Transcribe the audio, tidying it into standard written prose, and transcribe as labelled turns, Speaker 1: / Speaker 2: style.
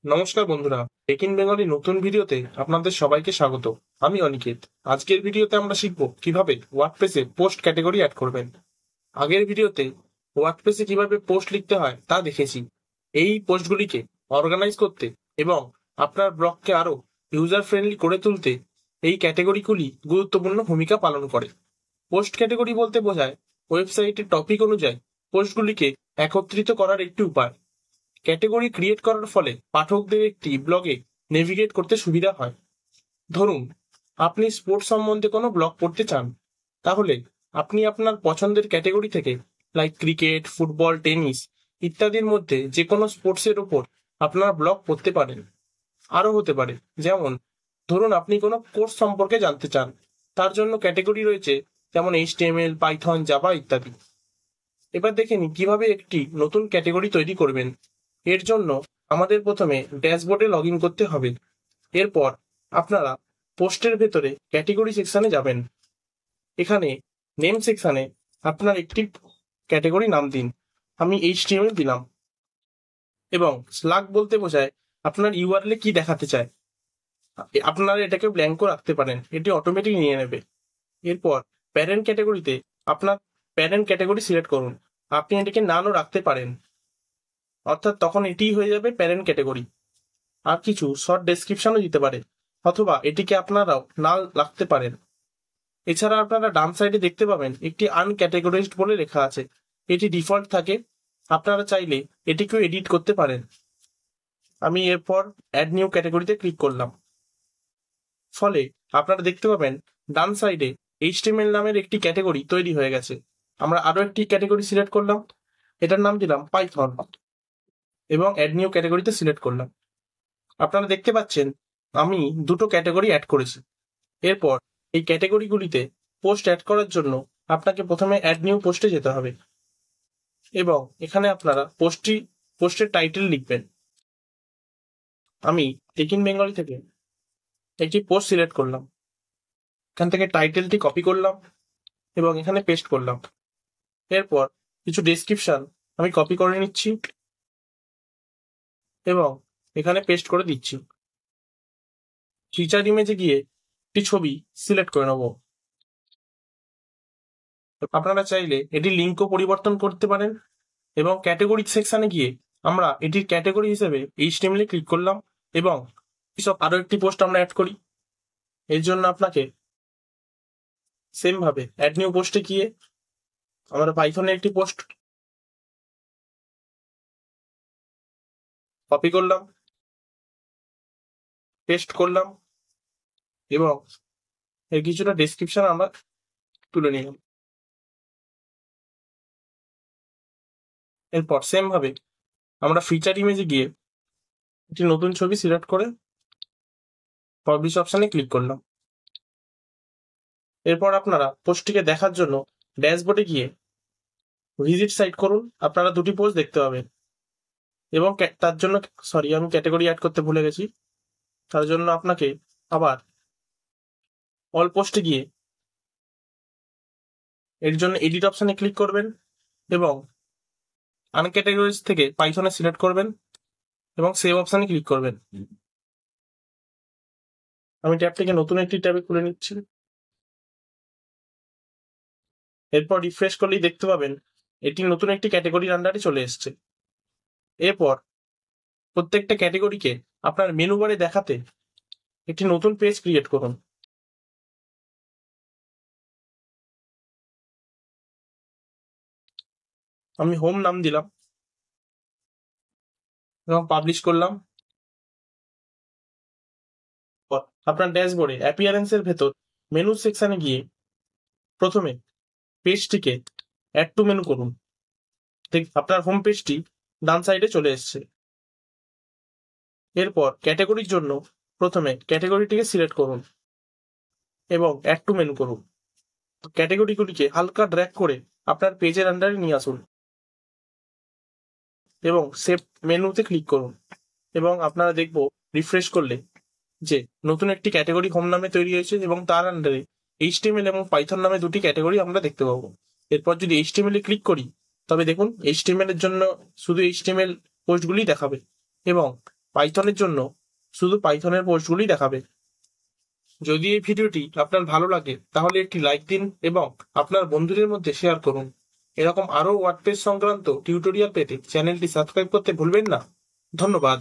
Speaker 1: নমস্কার বন্ধুরা, take in Bengali নতুন ভিডিওতে আপনাদের সবাইকে স্বাগত। আমি অনিকেত। আজকের ভিডিওতে আমরা শিখব কিভাবে ওয়ার্ডপ্রেসে পোস্ট ক্যাটাগরি অ্যাড করবেন। আগের ভিডিওতে ওয়ার্ডপ্রেসে কিভাবে পোস্ট লিখতে হয় তা দেখেছি। এই পোস্টগুলিকে অর্গানাইজ করতে এবং আপনার ব্লগকে আরো ইউজার ফ্রেন্ডলি করে তুলতে এই ক্যাটাগরিগুলি গুরুত্বপূর্ণ ভূমিকা পালন করে। পোস্ট ক্যাটাগরি বলতে বোঝায় ওয়েবসাইটের টপিক অনুযায়ী পোস্টগুলিকে একত্রিত করার একটি উপায়। ক্যাটেগরি ক্রিয়েট করার ফলে পাঠকদের একটি ব্লগে নেভিগেট করতে সুবিধা হয়। ধরুন, আপনি স্পোর্টস সম্বন্ধে কোনো ব্লগ পড়তে চান, তাহলে আপনি আপনার পছন্দের ক্যাটেগরি থেকে লাইক ক্রিকেট, ফুটবল, টেনিস ইত্যাদির মধ্যে যে কোনো স্পোর্টসের উপর আপনার ব্লগ পড়তে পারেন। আরও হতে পারে, যেমন ধরুন আপনি কোনো কোর্স সম্পর্কে জানতে চান, তার জন্য ক্যাটেগরি রয়েছে যেমন এইচটিএমএল, পাইথন, জাভা ইত্যাদি। এবার দেখে নিই কিভাবে একটি নতুন ক্যাটেগরি তৈরি করবেন। এর জন্য আমাদের প্রথমে ড্যাশবোর্ডে লগ ইন করতে হবে। এরপর আপনারা পোস্টের ভেতরে ক্যাটেগরি সেকশনে যাবেন। এখানে নেম সেকশনে আপনার একটি ক্যাটেগরি নাম দিন। আমি এইচটিএমএল দিলাম এবং স্লাগ বলতে বোঝায় আপনার ইউআরএল কি দেখাতে চায়। আপনারা এটাকে ব্ল্যাঙ্কও রাখতে পারেন, এটি অটোমেটিক নিয়ে নেবে। এরপর প্যারেন্ট ক্যাটেগরিতে আপনার প্যারেন্ট ক্যাটেগরি সিলেক্ট করুন। আপনি এটাকে নানও রাখতে পারেন, অর্থাৎ তখন এটিই হয়ে যাবে প্যারেন্ট ক্যাটেগরি। আর কিছু শর্ট ডেসক্রিপশনও দিতে পারে, অথবা এটিকে আপনারাও না রাখতে পারেন। এছাড়া আপনারা ডান সাইডে দেখতে পাবেন একটি আনক্যাটেগরাইজড বলে লেখা আছে। এটি ডিফল্ট থাকে, আপনারা চাইলে এটিকেও এডিট করতে পারেন। আমি এরপর অ্যাড নিউ ক্যাটেগরিতে ক্লিক করলাম। ফলে আপনারা দেখতে পাবেন ডান সাইডে এইচটিএমএল নামের একটি ক্যাটেগরি তৈরি হয়ে গেছে। আমরা আরো একটি ক্যাটেগরি সিলেক্ট করলাম, এটার নাম দিলাম পাইথন এবং অ্যাড নিউ ক্যাটেগরিতে সিলেক্ট করলাম। আপনারা দেখতে পাচ্ছেন আমি দুটো ক্যাটাগরি অ্যাড করেছি। এরপর এই ক্যাটাগরিগুলিতে পোস্ট অ্যাড করার জন্য আপনাকে প্রথমে অ্যাড নিউ পোস্টে যেতে হবে এবং এখানে আপনারা পোস্টের টাইটেল লিখবেন। আমি টেক ইন বেঙ্গলি থেকে একটি পোস্ট সিলেক্ট করলাম, এখান থেকে টাইটেলটি কপি করলাম এবং এখানে পেস্ট করলাম। এরপর কিছু ডেসক্রিপশন আমি কপি করে নিচ্ছি এবং এখানে পেস্ট করে দিচ্ছি। ফিচার ইমেজে গিয়ে একটি ছবি সিলেক্ট করে নেব। আপনারা চাইলে এটির লিঙ্কও পরিবর্তন করতে পারেন এবং ক্যাটেগরি সেকশনে গিয়ে আমরা এটির ক্যাটেগরি হিসেবে এইচটিএমএল ক্লিক করলাম এবং এসব আরো একটি পোস্ট আমরা অ্যাড করি। এর জন্য আপনাকে সেম ভাবে অ্যাড নিউ পোস্টে গিয়ে আমরা পাইথনে একটি পোস্ট কপি করলাম, পেস্ট করলাম এবং এর কিছুটা ডেসক্রিপশন আমরা তুলে নিলাম। এরপর সেম ভাবে আমরা ফিচার ইমেজে গিয়ে একটি নতুন ছবি সিলেক্ট করে পাবলিশ অপশনে ক্লিক করলাম। এরপর আপনারা পোস্টটিকে দেখার জন্য ড্যাশবোর্ডে গিয়ে ভিজিট সাইট করুন। আপনারা দুটি পোস্ট দেখতে পাবেন এবং তার জন্য আমি ক্যাটাগরি অ্যাড করতে ভুলে গেছি। তার জন্য আপনাকে আবার অল পোস্টে গিয়ে এর জন্য এডিট অপশনে ক্লিক করবেন এবং আনক্যাটাগরিজ থেকে পাইথনে সিলেক্ট করবেন এবং সেভ অপশনে ক্লিক করবেন। আমি ট্যাবটিকে নতুন একটি ট্যাবে খুলে নিচ্ছি। এরপর রিফ্রেশ করলেই দেখতে পাবেন এটি নতুন একটি ক্যাটাগরির আন্ডারে চলে এসছে। এরপর প্রত্যেকটা ক্যাটাগরিকে আপনার মেনু বারে দেখাতে একটি নতুন পেজ ক্রিয়েট করুন। আমি হোম নাম দিলাম এবং পাবলিশ করলাম। আপনার ড্যাশবোর্ডে অ্যাপিয়ারেন্সের ভেতর মেনু সেকশনে গিয়ে প্রথমে পেজটিকে অ্যাড টু মেনু করুন। ঠিক আপনার হোম পেজটি ডান সাইডে চলে এসছে। এরপর ক্যাটাগরির জন্য প্রথমে ক্যাটাগরিটিকে সিলেক্ট করুন এবং অ্যাড টু মেনু করুন। ক্যাটাগরিগুলিকে হালকা ড্র্যাগ করে আপনার পেজের আন্ডারে নিয়ে আসুন এবং সেভ মেনুতে ক্লিক করুন এবং আপনারা দেখব রিফ্রেশ করলে যে নতুন একটি ক্যাটাগরি হোম নামে তৈরি হয়েছে এবং তার আন্ডারে এইচটিএমএল এবং পাইথন নামে দুটি ক্যাটাগরি আমরা দেখতে পাবো। এরপর যদি এইচটিএমএল এ ক্লিক করি তবে দেখুন এইচটিএমএল এর জন্য শুধু এইচটিএমএল পোস্টগুলি দেখাবে এবং পাইথনের জন্য শুধু পাইথনের পোস্টগুলি দেখাবে। যদি এই ভিডিওটি আপনার ভালো লাগে তাহলে একটি লাইক দিন এবং আপনার বন্ধুদের মধ্যে শেয়ার করুন। এরকম আরো ওয়ার্ডপ্রেস সংক্রান্ত টিউটোরিয়াল পেতে চ্যানেলটি সাবস্ক্রাইব করতে ভুলবেন না। ধন্যবাদ।